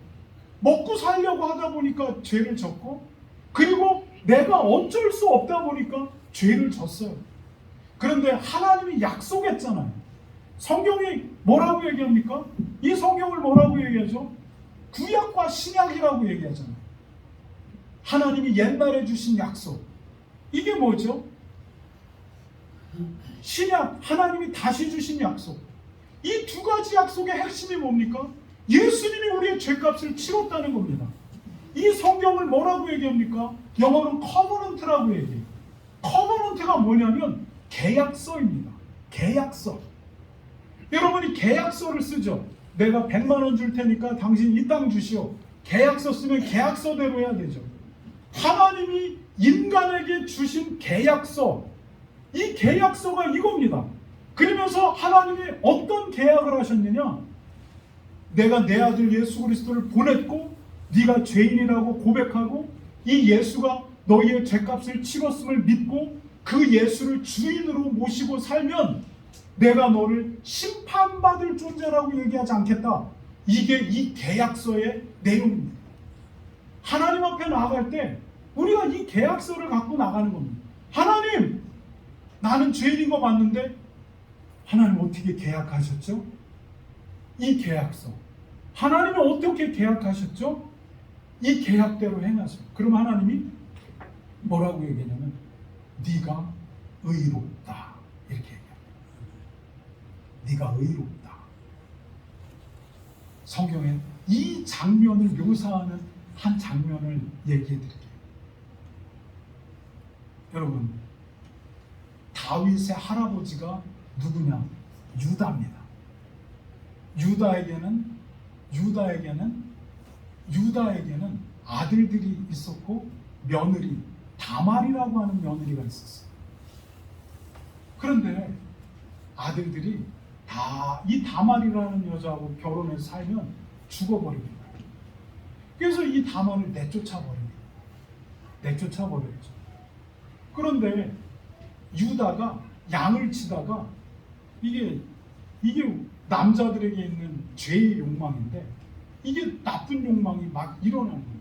먹고 살려고 하다 보니까 죄를 졌고, 그리고 내가 어쩔 수 없다 보니까 죄를 졌어요. 그런데 하나님이 약속했잖아요. 성경이 뭐라고 얘기합니까? 이 성경을 뭐라고 얘기하죠? 구약과 신약이라고 얘기하잖아요. 하나님이 옛날에 주신 약속. 이게 뭐죠? 신약, 하나님이 다시 주신 약속. 이 두 가지 약속의 핵심이 뭡니까? 예수님이 우리의 죄값을 치렀다는 겁니다. 이 성경을 뭐라고 얘기합니까? 영어로는 커버넌트라고 얘기해요. 커버넌트가 뭐냐면 계약서입니다. 계약서. 여러분이 계약서를 쓰죠. 내가 100만 원 줄 테니까 당신 이 땅 주시오. 계약서 쓰면 계약서대로 해야 되죠. 하나님이 인간에게 주신 계약서, 이 계약서가 이겁니다. 그러면서 하나님이 어떤 계약을 하셨느냐? 내가 내 아들 예수 그리스도를 보냈고 네가 죄인이라고 고백하고 이 예수가 너희의 죄값을 치렀음을 믿고 그 예수를 주인으로 모시고 살면 내가 너를 심판받을 존재라고 얘기하지 않겠다. 이게 이 계약서의 내용입니다. 하나님 앞에 나아갈 때 우리가 이 계약서를 갖고 나가는 겁니다. 하나님, 나는 죄인인 거 맞는데 하나님 어떻게 계약하셨죠? 이 계약서. 하나님이 어떻게 계약하셨죠? 이 계약대로 행하세요. 그럼 하나님이 뭐라고 얘기하냐면 네가 의롭다 이렇게 얘기합니다. 네가 의롭다. 성경에 이 장면을 묘사하는 한 장면을 얘기해 드릴게요. 여러분, 다윗의 할아버지가 누구냐? 유다입니다. 유다에게는 아들들이 있었고 며느리, 다말이라고 하는 며느리가 있었어요. 그런데 아들들이 다 이 다말이라는 여자하고 결혼해서 살면 죽어버립니다. 그래서 이 다말을 내쫓아버렸죠. 그런데 유다가 양을 치다가 이게 남자들에게 있는 죄의 욕망인데 이게 나쁜 욕망이 막 일어나는 거예요.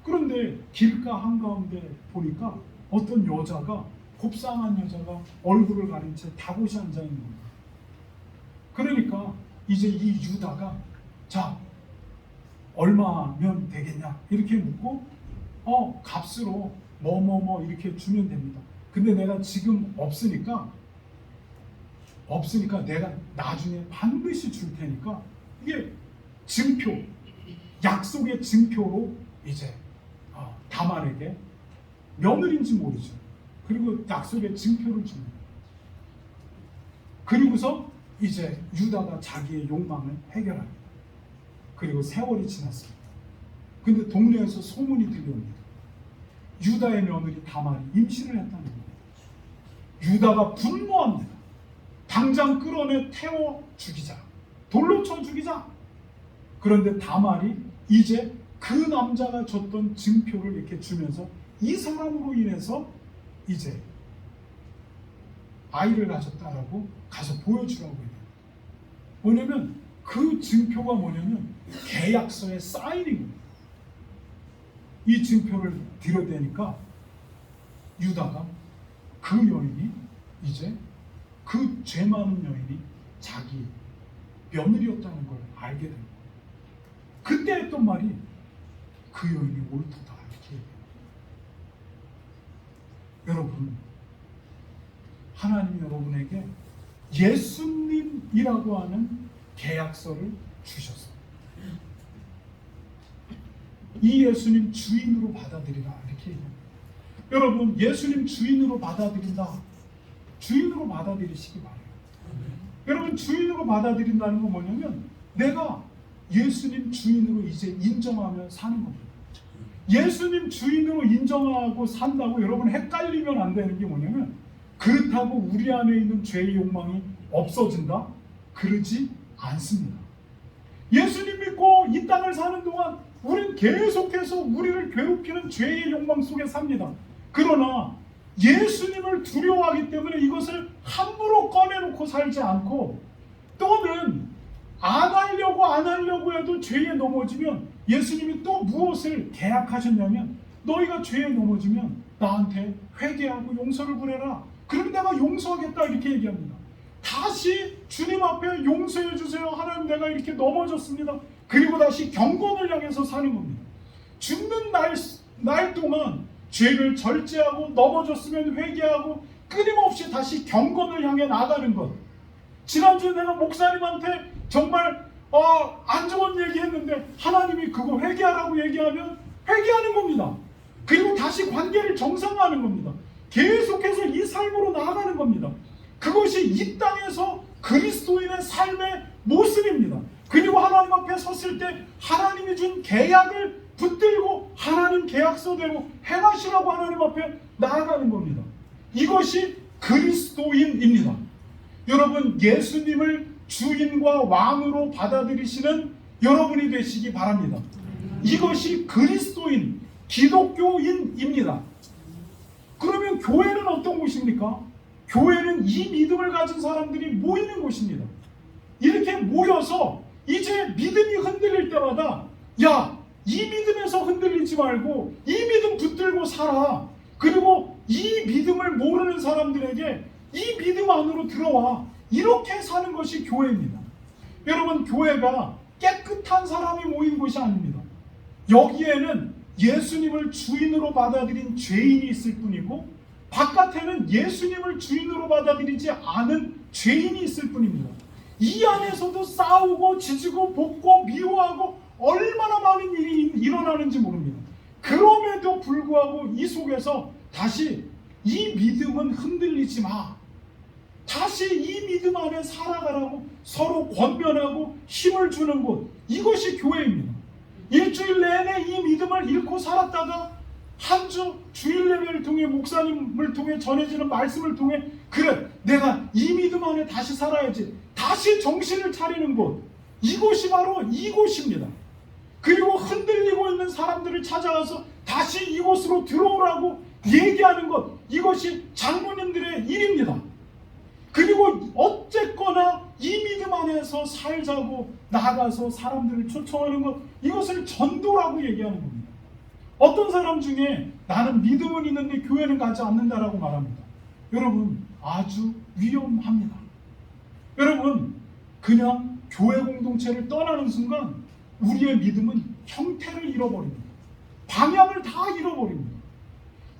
그런데 길가 한가운데 보니까 어떤 여자가, 곱상한 여자가 얼굴을 가린 채 다곳이 앉아 있는 거예요. 그러니까 이제 이 유다가 자, 얼마면 되겠냐 이렇게 묻고 값으로 뭐 이렇게 주면 됩니다. 근데 내가 지금 없으니까 내가 나중에 반드시 줄 테니까 이게 증표, 약속의 증표로 이제 다말에게 며느리인지 모르죠. 그리고 약속의 증표를 줍니다. 그리고서 이제 유다가 자기의 욕망을 해결합니다. 그리고 세월이 지났습니다. 근데 동네에서 소문이 들려옵니다. 유다의 며느리 다말이 임신을 했다는 겁니다. 유다가 분노합니다. 당장 끌어내 태워 죽이자. 돌로 쳐 죽이자. 그런데 다말이 이제 그 남자가 줬던 증표를 이렇게 주면서 이 사람으로 인해서 이제 아이를 가졌다라고 가서 보여주라고 해요. 뭐냐면 그 증표가 뭐냐면 계약서의 사인입니다. 이 증표를 들여대니까 유다가 그 여인이 이제 그 죄 많은 여인이 자기 며느리였다는 걸 알게 됩니다. 그때 했던 말이 그 여인이 옳도다 이렇게 얘기해요. 여러분, 하나님이 여러분에게 예수님이라고 하는 계약서를 주셨어요. 이 예수님 주인으로 받아들이라 이렇게 얘기합니다. 여러분, 예수님 주인으로 받아들인다. 주인으로 받아들이시기 바라요. 여러분, 주인으로 받아들인다는 건 뭐냐면 내가 예수님 주인으로 이제 인정하며 사는 겁니다. 예수님 주인으로 인정하고 산다고 여러분 헷갈리면 안 되는 게 뭐냐면 그렇다고 우리 안에 있는 죄의 욕망이 없어진다? 그러지 않습니다. 예수님 믿고 이 땅을 사는 동안 우린 계속해서 우리를 괴롭히는 죄의 욕망 속에 삽니다. 그러나 예수님을 두려워하기 때문에 이것을 함부로 꺼내놓고 살지 않고, 또는 안 하려고 해도 죄에 넘어지면 예수님이 또 무엇을 계약하셨냐면, 너희가 죄에 넘어지면 나한테 회개하고 용서를 구해라. 그럼 내가 용서하겠다, 이렇게 얘기합니다. 다시 주님 앞에 용서해 주세요. 하나님, 내가 이렇게 넘어졌습니다. 그리고 다시 경건을 향해서 사는 겁니다. 죽는 날 동안 죄를 절제하고 넘어졌으면 회개하고 끊임없이 다시 경건을 향해 나가는 것. 지난주에 내가 목사님한테 정말 안 좋은 얘기했는데 하나님이 그거 회개하라고 얘기하면 회개하는 겁니다. 그리고 다시 관계를 정상화하는 겁니다. 계속해서 이 삶으로 나아가는 겁니다. 그것이 이 땅에서 그리스도인의 삶의 모습입니다. 그리고 하나님 앞에 섰을 때 하나님이 준 계약을 붙들고 하나님 계약서대로 행하시라고 하나님 앞에 나아가는 겁니다. 이것이 그리스도인입니다. 여러분, 예수님을 주인과 왕으로 받아들이시는 여러분이 되시기 바랍니다. 이것이 그리스도인, 기독교인입니다. 그러면 교회는 어떤 곳입니까? 교회는 이 믿음을 가진 사람들이 모이는 곳입니다. 이렇게 모여서 이제 믿음이 흔들릴 때마다, 야, 이 믿음에서 흔들리지 말고 이 믿음 붙들고 살아. 그리고 이 믿음을 모르는 사람들에게 이 믿음 안으로 들어와. 이렇게 사는 것이 교회입니다. 여러분, 교회가 깨끗한 사람이 모인 곳이 아닙니다. 여기에는 예수님을 주인으로 받아들인 죄인이 있을 뿐이고, 바깥에는 예수님을 주인으로 받아들이지 않은 죄인이 있을 뿐입니다. 이 안에서도 싸우고 지지고 볶고 미워하고 얼마나 많은 일이 일어나는지 모릅니다. 그럼에도 불구하고 이 속에서 다시 이 믿음은 흔들리지 마. 다시 이 믿음 안에 살아가라고 서로 권면하고 힘을 주는 곳. 이것이 교회입니다. 일주일 내내 이 믿음을 잃고 살았다가 한 주 주일 예배를 통해 목사님을 통해 전해지는 말씀을 통해, 그래, 내가 이 믿음 안에 다시 살아야지. 다시 정신을 차리는 곳. 이곳이 바로 이곳입니다. 그리고 흔들리고 있는 사람들을 찾아가서 다시 이곳으로 들어오라고 얘기하는 것. 이것이 장로님들의 일입니다. 그리고 어쨌거나 이 믿음 안에서 살자고 나가서 사람들을 초청하는 것. 이것을 전도라고 얘기하는 겁니다. 어떤 사람 중에 나는 믿음은 있는데 교회는 가지 않는다라고 말합니다. 여러분, 아주 위험합니다. 여러분, 그냥 교회 공동체를 떠나는 순간 우리의 믿음은 형태를 잃어버립니다. 방향을 다 잃어버립니다.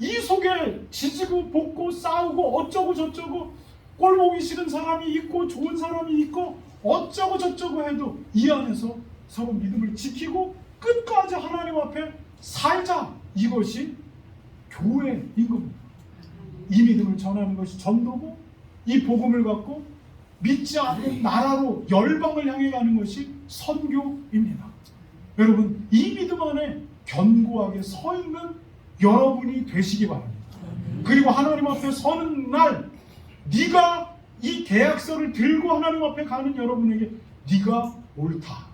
이 속에 지지고 볶고 싸우고 어쩌고 저쩌고 꼴 보기 싫은 사람이 있고 좋은 사람이 있고 어쩌고 저쩌고 해도 이 안에서 서로 믿음을 지키고 끝까지 하나님 앞에 살자. 이것이 교회인 겁니다. 이 믿음을 전하는 것이 전도고, 이 복음을 갖고 믿지 않는 나라로 열방을 향해 가는 것이 선교입니다. 여러분, 이 믿음 안에 견고하게 서 있는 여러분이 되시기 바랍니다. 그리고 하나님 앞에 서는 날, 네가 이 계약서를 들고 하나님 앞에 가는 여러분에게 네가 옳다,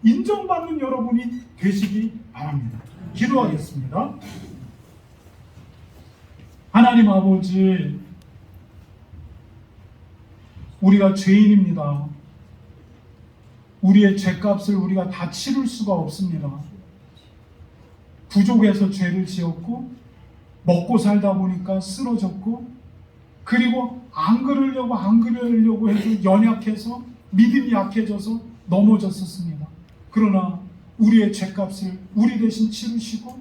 인정받는 여러분이 되시기 바랍니다. 기도하겠습니다. 하나님 아버지, 우리가 죄인입니다. 우리의 죄값을 우리가 다 치를 수가 없습니다. 부족해서 죄를 지었고, 먹고 살다 보니까 쓰러졌고, 그리고 안 그러려고 해도 연약해서 믿음이 약해져서 넘어졌었습니다. 그러나 우리의 죄값을 우리 대신 치르시고,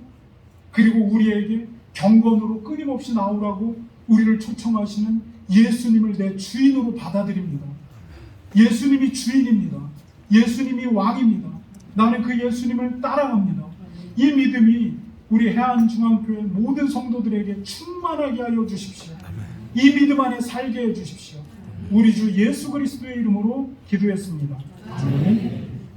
그리고 우리에게 경건으로 끊임없이 나오라고 우리를 초청하시는 예수님을 내 주인으로 받아들입니다. 예수님이 주인입니다. 예수님이 왕입니다. 나는 그 예수님을 따라갑니다. 이 믿음이 우리 해안중앙교회 모든 성도들에게 충만하게 하여 주십시오. 이 믿음 안에 살게 해 주십시오. 우리 주 예수 그리스도의 이름으로 기도했습니다. 아멘.